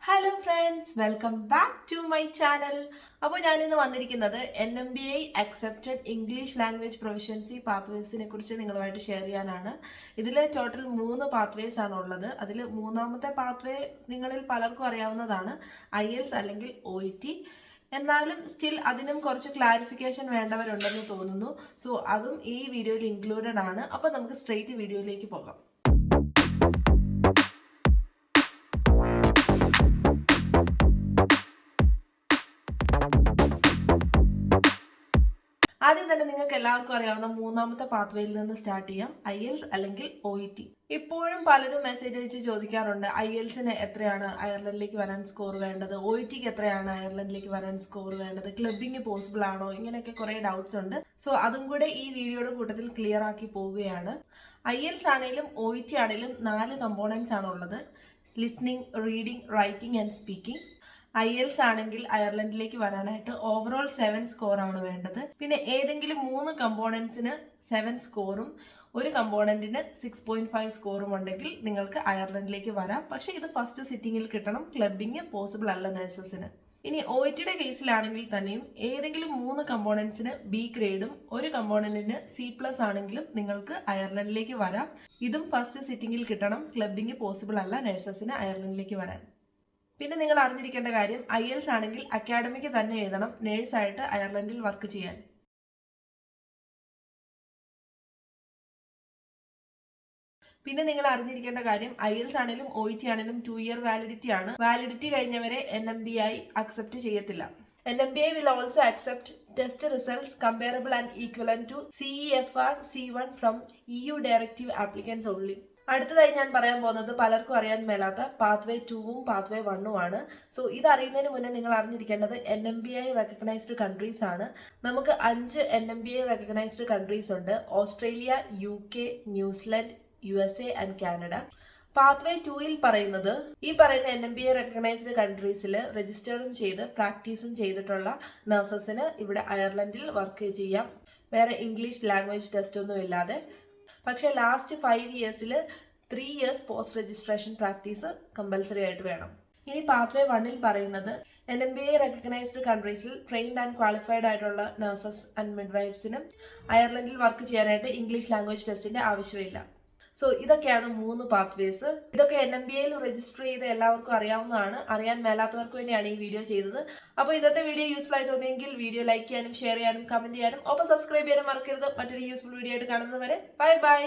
Hello friends, welcome back to my channel. അപ്പോൾ ഞാനിന്ന് വന്നിരിക്കുന്നത് NMBI accepted English language proficiency പാത്വേസിനെ കുറിച്ച് നിങ്ങളുമായിട്ട് ഷെയർ ചെയ്യാനാണ്. ഇതിൽ ടോട്ടൽ 3 പാത്വേസ് ആണ് ഉള്ളത്. അതിൽ മൂന്നാമത്തെ പാത്വേ നിങ്ങളിൽ പലർക്കും അറിയാവുന്നതാണ്, IELTS അല്ലെങ്കിൽ OET. എന്നാലും സ്റ്റിൽ അതിനും കുറച്ച് ക്ലാരിഫിക്കേഷൻ വേണ്ടവരുണ്ടെന്ന് തോന്നുന്നു. സോ അതും ഈ വീഡിയോയിൽ ഇൻക്ലൂഡഡ് ആണ്. അപ്പോൾ നമുക്ക് സ്ട്രെയിറ്റ് വീഡിയോയിലേക്ക് പോകാം. ആദ്യം തന്നെ നിങ്ങൾക്ക് എല്ലാവർക്കും അറിയാവുന്ന മൂന്നാമത്തെ പാത്വേയിൽ നിന്ന് സ്റ്റാർട്ട് ചെയ്യാം, IELTS അല്ലെങ്കിൽ OET. ഇപ്പോഴും പലരും മെസ്സേജ് അയച്ച് ചോദിക്കാറുണ്ട്, IELTSന് എത്രയാണ് അയർലൻഡിലേക്ക് വരാൻ സ്കോർ വേണ്ടത്, OETക്ക് എത്രയാണ് അയർലൻഡിലേക്ക് വരാൻ സ്കോർ വേണ്ടത്, ക്ലബിങ് പോസിബിൾ ആണോ, ഇങ്ങനെയൊക്കെ കുറെ ഡൗട്ട്സ് ഉണ്ട്. സോ അതും കൂടെ ഈ വീഡിയോയുടെ കൂട്ടത്തിൽ ക്ലിയർ ആക്കി പോവുകയാണ്. IELTS ആണെങ്കിലും OET ആണെങ്കിലും 4 കമ്പോണൻസ് ആണ് ഉള്ളത്: listening, reading, writing and speaking. IELTS ആണെങ്കിൽ അയർലൻഡിലേക്ക് വരാനായിട്ട് ഓവറോൾ 7 സ്കോർ ആണ് വേണ്ടത്. പിന്നെ ഏതെങ്കിലും 3 കമ്പോണൻസിന് 7 സ്കോറും ഒരു കമ്പോണന്റിന് 6.5 സ്കോറും ഉണ്ടെങ്കിൽ നിങ്ങൾക്ക് അയർലൻഡിലേക്ക് വരാം. പക്ഷെ ഇത് ഫസ്റ്റ് സിറ്റിംഗിൽ കിട്ടണം. ക്ലബിങ് പോസിബിൾ അല്ല നഴ്സസിന്. ഇനി OETയുടെ കേസിലാണെങ്കിൽ തന്നെയും ഏതെങ്കിലും 3 കമ്പോണൻസിന് B ഗ്രേഡും ഒരു കമ്പോണന്റിന് C+ ആണെങ്കിലും നിങ്ങൾക്ക് അയർലൻഡിലേക്ക് വരാം. ഇതും ഫസ്റ്റ് സിറ്റിംഗിൽ കിട്ടണം. ക്ലബിങ് പോസിബിൾ അല്ല നഴ്സസിന് അയർലൻഡിലേക്ക് വരാൻ. പിന്നെ നിങ്ങൾ അറിഞ്ഞിരിക്കേണ്ട കാര്യം, IELTS ആണെങ്കിൽ അക്കാഡമിക്ക് തന്നെ എഴുതണം നേഴ്സായിട്ട് അയർലൻഡിൽ വർക്ക് ചെയ്യാൻ. പിന്നെ നിങ്ങൾ അറിഞ്ഞിരിക്കേണ്ട കാര്യം, IELTS ആണെങ്കിലും OET ആണെങ്കിലും 2 ഇയർ വാലിഡിറ്റി ആണ്. വാലിഡിറ്റി കഴിഞ്ഞവരെ NMBI അക്സെപ്റ്റ് ചെയ്യത്തില്ല. NMBI will also accept test results comparable and equivalent to CEFR C1 from EU directive applicants only. അടുത്തതായി ഞാൻ പറയാൻ പോകുന്നത് പലർക്കും അറിയാൻ മേലാത്ത പാത്വേ 2ഉം പാത്വേ 1ഉം ആണ്. സോ ഇത് അറിയുന്നതിന് മുന്നേ നിങ്ങൾ അറിഞ്ഞിരിക്കേണ്ടത് NMBI റെക്കഗ്നൈസ്ഡ് കൺട്രീസ് ആണ്. നമുക്ക് 5 NMBI റെക്കഗ്നൈസ്ഡ് കൺട്രീസ് ഉണ്ട്: Australia, UK, New Zealand, USA and Canada. Pathway 2ൽ പറയുന്നത്, ഈ പറയുന്ന NMBI റെക്കഗ്നൈസ്ഡ് കൺട്രീസിൽ രജിസ്റ്ററും ചെയ്ത് പ്രാക്ടീസും ചെയ്തിട്ടുള്ള നഴ്സസിന് ഇവിടെ അയർലൻഡിൽ വർക്ക് ചെയ്യാം, വേറെ ഇംഗ്ലീഷ് ലാംഗ്വേജ് ടെസ്റ്റ് ഒന്നും ഇല്ലാതെ. പക്ഷെ ലാസ്റ്റ് 5 ഇയേഴ്സിൽ 3 years post registration practice compulsory ആയിട്ട് വേണം. ഇനി പാത്വേ 1ൽ പറയുന്നത്, NMBI റെക്കഗ്നൈസ്ഡ് കൺട്രീസിൽ ട്രെയിൻഡ് ആൻഡ് ക്വാളിഫൈഡ് ആയിട്ടുള്ള നഴ്സസ് ആൻഡ് മിഡ്വൈഫ്സിനും അയർലൻഡിൽ വർക്ക് ചെയ്യാനായിട്ട് ഇംഗ്ലീഷ് ലാംഗ്വേജ് ടെസ്റ്റിന്റെ ആവശ്യമില്ല. സോ ഇതൊക്കെയാണ് 3 പാത്വേസ്. ഇതൊക്കെ NMBIയിൽ രജിസ്റ്റർ ചെയ്ത് എല്ലാവർക്കും അറിയാവുന്നതാണ്. അറിയാൻ മേലാത്തവർക്ക് വേണ്ടിയാണ് ഈ വീഡിയോ ചെയ്തത്. അപ്പോൾ ഇന്നത്തെ വീഡിയോ യൂസ്ഫുൾ ആയി തോന്നിയെങ്കിൽ വീഡിയോ ലൈക്ക് ചെയ്യാനും ഷെയർ ചെയ്യാനും കമന്റ് ചെയ്യാനും ഒപ്പം സബ്സ്ക്രൈബ് ചെയ്യാനും മറക്കരുത്. മറ്റൊരു യൂസ്ഫുൾ വീഡിയോ ആയിട്ട് കാണുന്നവരെ ബൈ ബൈ.